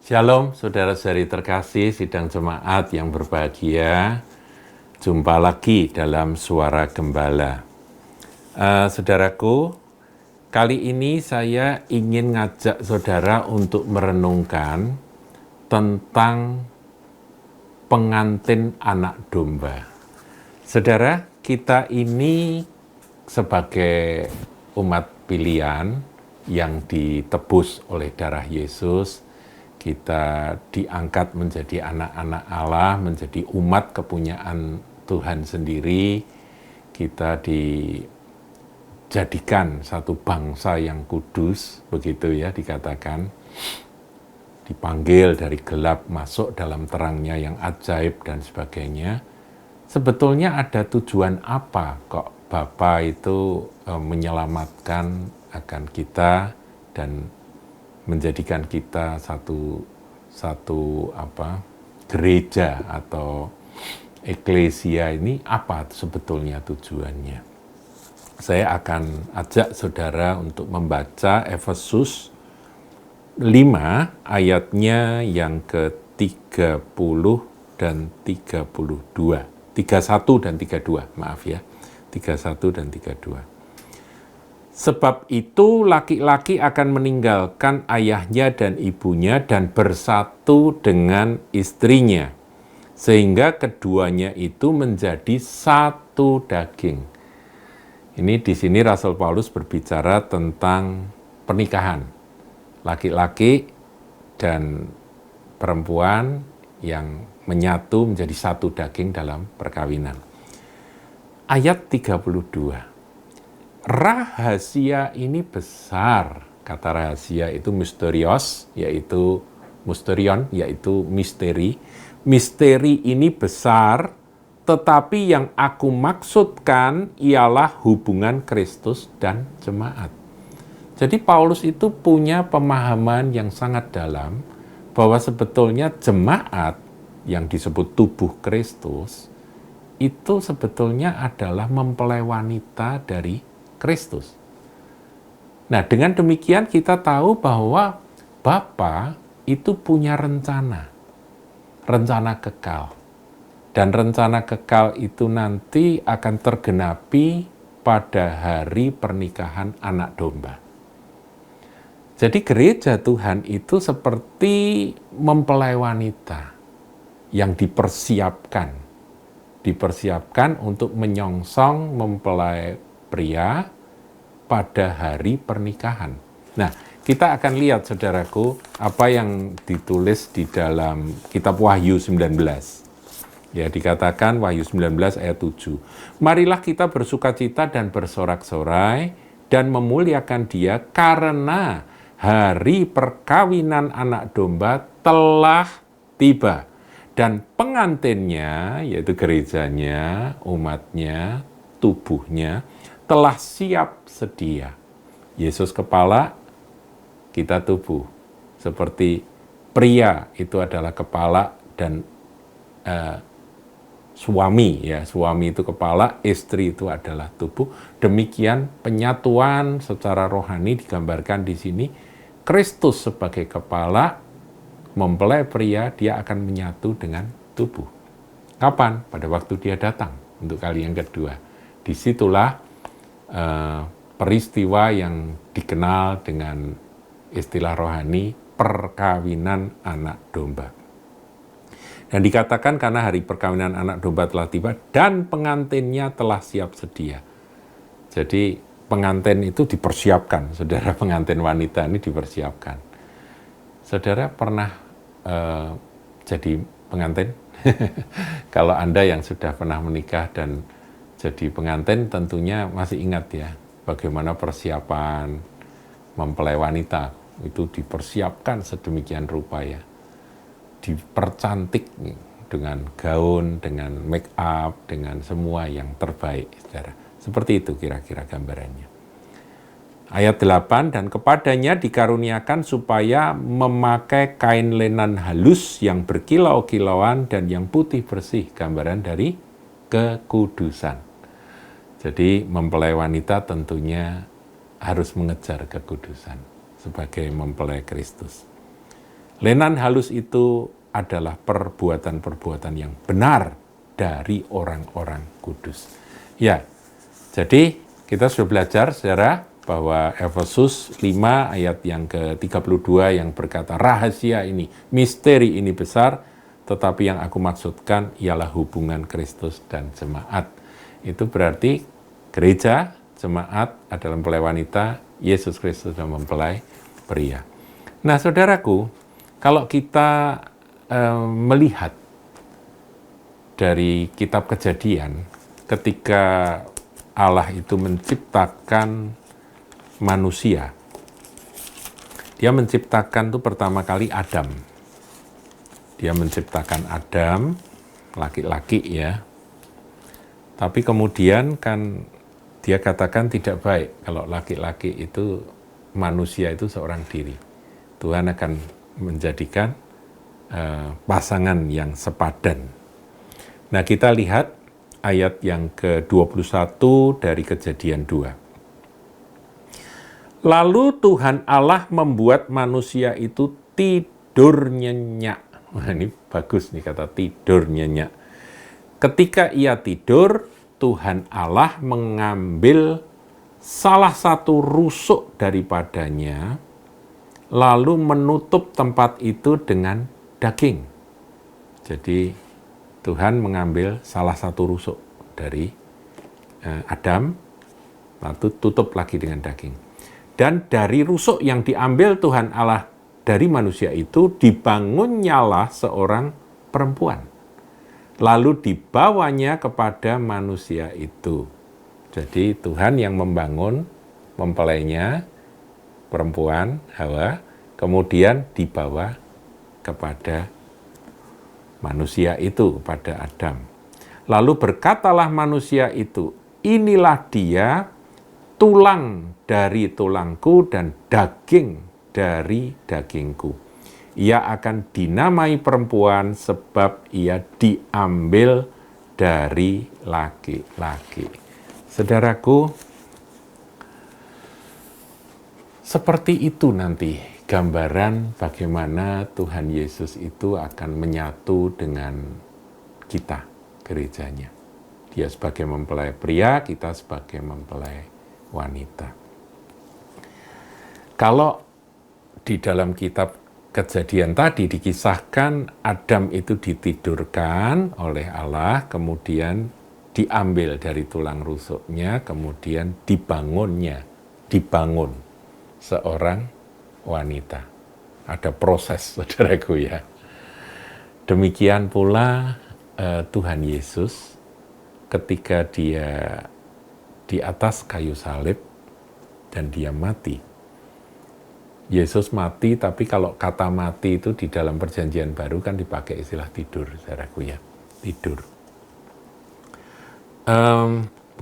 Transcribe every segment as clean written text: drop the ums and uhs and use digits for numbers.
Shalom, saudara-saudari terkasih, sidang jemaat yang berbahagia. Jumpa lagi dalam Suara Gembala. Saudaraku, kali ini saya ingin ngajak saudara untuk merenungkan tentang pengantin anak domba. Saudara, kita ini sebagai umat pilihan yang ditebus oleh darah Yesus, kita diangkat menjadi anak-anak Allah, menjadi umat kepunyaan Tuhan sendiri. Kita dijadikan satu bangsa yang kudus, begitu ya dikatakan. Dipanggil dari gelap masuk dalam terangnya yang ajaib dan sebagainya. Sebetulnya ada tujuan apa kok Bapa itu menyelamatkan akan kita dan menjadikan kita satu gereja atau eklesia ini, apa sebetulnya tujuannya? Saya akan ajak saudara untuk membaca Efesus 5 ayatnya yang ke-30 dan 32. 31 dan 32, maaf ya. 31 dan 32. Sebab itu laki-laki akan meninggalkan ayahnya dan ibunya dan bersatu dengan istrinya, sehingga keduanya itu menjadi satu daging. Ini di sini Rasul Paulus berbicara tentang pernikahan. Laki-laki dan perempuan yang menyatu menjadi satu daging dalam perkawinan. Ayat 32. Rahasia ini besar. Kata rahasia itu mysterios, yaitu mysterion, yaitu misteri. Misteri ini besar, tetapi yang aku maksudkan ialah hubungan Kristus dan jemaat. Jadi Paulus itu punya pemahaman yang sangat dalam bahwa sebetulnya jemaat yang disebut tubuh Kristus itu sebetulnya adalah mempelai wanita dari Kristus. Nah, dengan demikian kita tahu bahwa Bapa itu punya rencana kekal. Dan rencana kekal itu nanti akan tergenapi pada hari pernikahan anak domba. Jadi gereja Tuhan itu seperti mempelai wanita yang dipersiapkan untuk menyongsong mempelai pria pada hari pernikahan. Nah, kita akan lihat saudaraku apa yang ditulis di dalam kitab Wahyu 19. Ya, dikatakan Wahyu 19 ayat 7. Marilah kita bersukacita dan bersorak-sorai dan memuliakan Dia karena hari perkawinan anak domba telah tiba. Dan pengantinnya, yaitu gerejanya, umatnya, tubuhnya, telah siap sedia. Yesus kepala, kita tubuh. Seperti pria itu adalah kepala dan suami itu kepala, istri itu adalah tubuh. Demikian penyatuan secara rohani digambarkan di sini. Kristus sebagai kepala, mempelai pria, dia akan menyatu dengan tubuh. Kapan? Pada waktu dia datang untuk kali yang kedua. Disitulah peristiwa yang dikenal dengan istilah rohani perkawinan anak domba. Dan dikatakan karena hari perkawinan anak domba telah tiba dan pengantinnya telah siap sedia. Jadi pengantin itu dipersiapkan, saudara, pengantin wanita ini dipersiapkan. Saudara pernah jadi pengantin? Kalau Anda yang sudah pernah menikah dan jadi pengantin tentunya masih ingat ya bagaimana persiapan mempelai wanita itu dipersiapkan sedemikian rupa ya. Dipercantik dengan gaun, dengan make up, dengan semua yang terbaik, saudara. Seperti itu kira-kira gambarannya. Ayat 8, dan kepadanya dikaruniakan supaya memakai kain lenan halus yang berkilau-kilauan dan yang putih bersih, gambaran dari kekudusan. Jadi mempelai wanita tentunya harus mengejar kekudusan sebagai mempelai Kristus. Lenan halus itu adalah perbuatan-perbuatan yang benar dari orang-orang kudus. Ya, jadi kita sudah belajar sejarah bahwa Efesus 5 ayat yang ke-32 yang berkata rahasia ini, misteri ini besar, tetapi yang aku maksudkan ialah hubungan Kristus dan jemaat. Itu berarti gereja, jemaat adalah mempelai wanita, Yesus Kristus adalah mempelai pria. Nah, saudaraku, kalau kita melihat dari kitab Kejadian, ketika Allah itu menciptakan manusia, dia menciptakan itu pertama kali Adam. Dia menciptakan Adam, laki-laki ya. Tapi kemudian kan dia katakan tidak baik kalau laki-laki itu, manusia itu seorang diri. Tuhan akan menjadikan pasangan yang sepadan. Nah, kita lihat ayat yang ke-21 dari Kejadian 2. Lalu Tuhan Allah membuat manusia itu tidur nyenyak. Wah, ini bagus nih kata tidur nyenyak. Ketika ia tidur, Tuhan Allah mengambil salah satu rusuk daripadanya, lalu menutup tempat itu dengan daging. Jadi Tuhan mengambil salah satu rusuk dari Adam, lalu tutup lagi dengan daging. Dan dari rusuk yang diambil Tuhan Allah dari manusia itu, dibangunnyalah seorang perempuan. Lalu dibawanya kepada manusia itu. Jadi Tuhan yang membangun mempelainya, perempuan, Hawa, kemudian dibawa kepada manusia itu, kepada Adam. Lalu berkatalah manusia itu, inilah dia, tulang dari tulangku dan daging dari dagingku. Ia akan dinamai perempuan sebab ia diambil dari laki-laki. Saudaraku, seperti itu nanti gambaran bagaimana Tuhan Yesus itu akan menyatu dengan kita, gerejanya. Dia sebagai mempelai pria, kita sebagai mempelai wanita. Kalau di dalam kitab Kejadian tadi dikisahkan Adam itu ditidurkan oleh Allah, kemudian diambil dari tulang rusuknya, kemudian dibangun seorang wanita. Ada proses, saudaraku ya. Demikian pula Tuhan Yesus ketika dia di atas kayu salib dan dia mati. Yesus mati, tapi kalau kata mati itu di dalam perjanjian baru kan dipakai istilah tidur, saudaraku ya, tidur.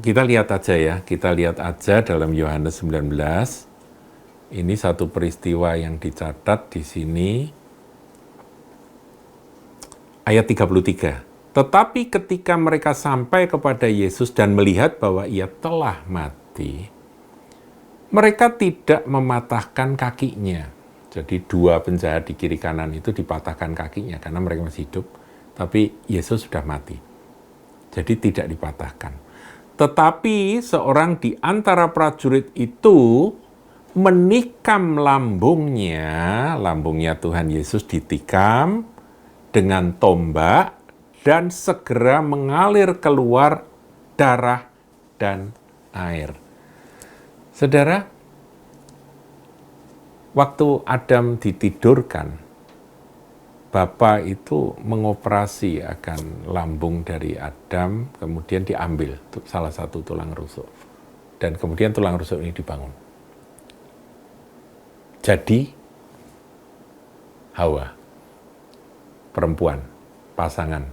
Kita lihat aja dalam Yohanes 19. Ini satu peristiwa yang dicatat di sini. Ayat 33. Tetapi ketika mereka sampai kepada Yesus dan melihat bahwa ia telah mati, mereka tidak mematahkan kakinya. Jadi dua penjahat di kiri kanan itu dipatahkan kakinya karena mereka masih hidup, tapi Yesus sudah mati. Jadi tidak dipatahkan. Tetapi seorang di antara prajurit itu menikam lambungnya Tuhan Yesus ditikam dengan tombak dan segera mengalir keluar darah dan air. Saudara, waktu Adam ditidurkan, Bapa itu mengoperasi akan lambung dari Adam, kemudian diambil salah satu tulang rusuk. Dan kemudian tulang rusuk ini dibangun. Jadi, Hawa, perempuan, pasangan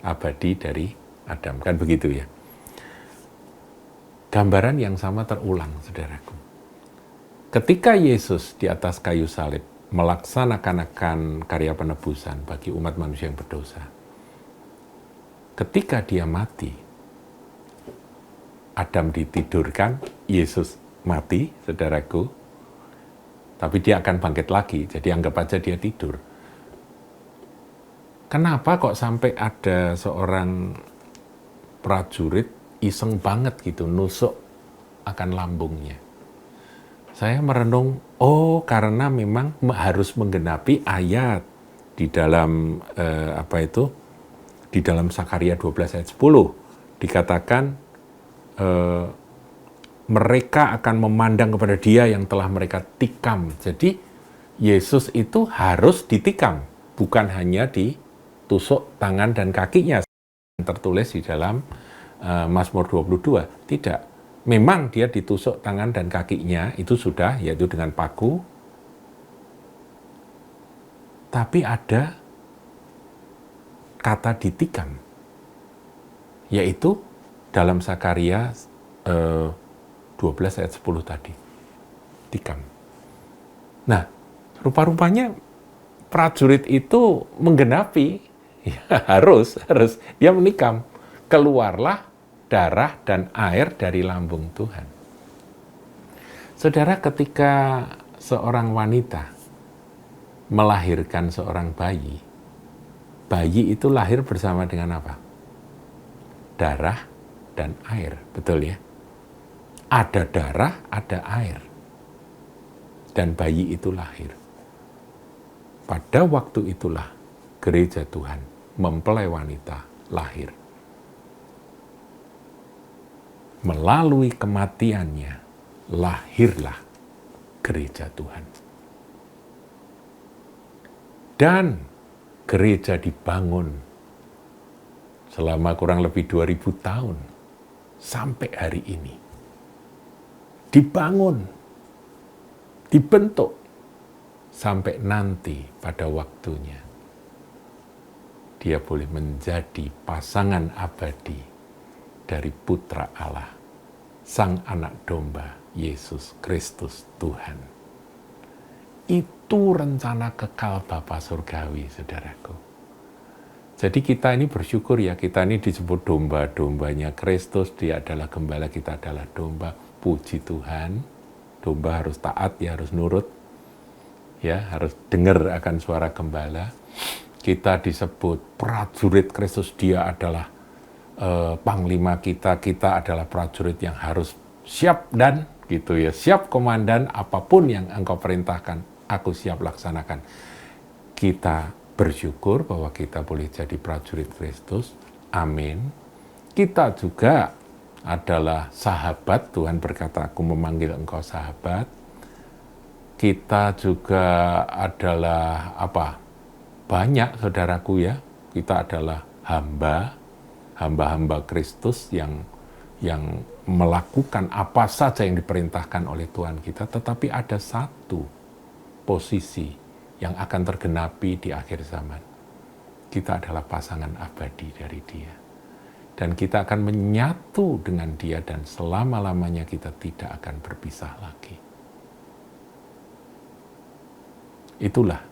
abadi dari Adam. Kan begitu ya. Gambaran yang sama terulang, saudaraku. Ketika Yesus di atas kayu salib melaksanakan karya penebusan bagi umat manusia yang berdosa, ketika dia mati, Adam ditidurkan, Yesus mati, saudaraku, tapi dia akan bangkit lagi, jadi anggap aja dia tidur. kenapa kok sampai ada seorang prajurit iseng banget gitu nusuk akan lambungnya. Saya merenung, oh karena memang harus menggenapi ayat di dalam di dalam Sakaria 12 ayat 10 dikatakan mereka akan memandang kepada Dia yang telah mereka tikam. Jadi Yesus itu harus ditikam, bukan hanya ditusuk tangan dan kakinya. Tertulis di dalam Mazmur 22, tidak. Memang dia ditusuk tangan dan kakinya, itu sudah, yaitu dengan paku. Tapi ada kata ditikam, yaitu dalam Sakaria 12 ayat 10 tadi. Tikam. Nah, rupa-rupanya prajurit itu menggenapi, ya harus, dia menikam. Keluarlah darah dan air dari lambung Tuhan. Saudara, ketika seorang wanita melahirkan seorang bayi, bayi itu lahir bersama dengan apa? Darah dan air, betul ya? Ada darah, ada air. Dan bayi itu lahir. Pada waktu itulah gereja Tuhan mempelai wanita lahir. Melalui kematiannya, lahirlah gereja Tuhan. Dan gereja dibangun selama kurang lebih 2000 tahun sampai hari ini. Dibangun, dibentuk, sampai nanti pada waktunya dia boleh menjadi pasangan abadi dari Putra Allah, Sang Anak Domba, Yesus Kristus Tuhan. Itu rencana kekal Bapa Surgawi, saudaraku. Jadi kita ini bersyukur ya, kita ini disebut domba-dombanya Kristus, Dia adalah gembala, kita adalah domba. Puji Tuhan, domba harus taat, ya harus nurut, ya harus dengar akan suara gembala. Kita disebut prajurit Kristus, Dia adalah panglima kita adalah prajurit yang harus siap dan gitu ya, siap komandan, apapun yang engkau perintahkan, aku siap laksanakan. Kita bersyukur bahwa kita boleh jadi prajurit Kristus, amin. Kita juga adalah sahabat, Tuhan berkata, aku memanggil engkau sahabat. Kita juga adalah banyak saudaraku ya, kita adalah hamba-hamba Kristus yang melakukan apa saja yang diperintahkan oleh Tuhan kita, tetapi ada satu posisi yang akan tergenapi di akhir zaman. Kita adalah pasangan abadi dari Dia. Dan kita akan menyatu dengan Dia dan selama-lamanya kita tidak akan berpisah lagi. Itulah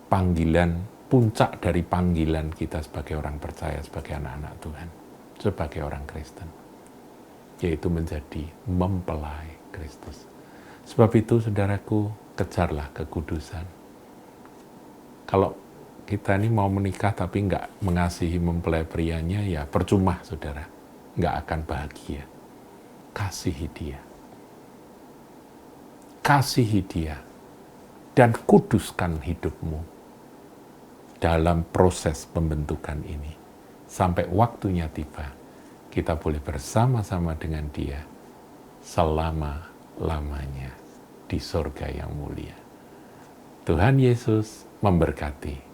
panggilan, puncak dari panggilan kita sebagai orang percaya, sebagai anak-anak Tuhan, sebagai orang Kristen, yaitu menjadi mempelai Kristus. Sebab itu, saudaraku, kejarlah kekudusan. Kalau kita ini mau menikah tapi nggak mengasihi mempelai prianya, ya percuma, saudara. Nggak akan bahagia. Kasihi dia. Kasihi dia. Dan kuduskan hidupmu dalam proses pembentukan ini. Sampai waktunya tiba, kita boleh bersama-sama dengan Dia selama-lamanya di surga yang mulia. Tuhan Yesus memberkati.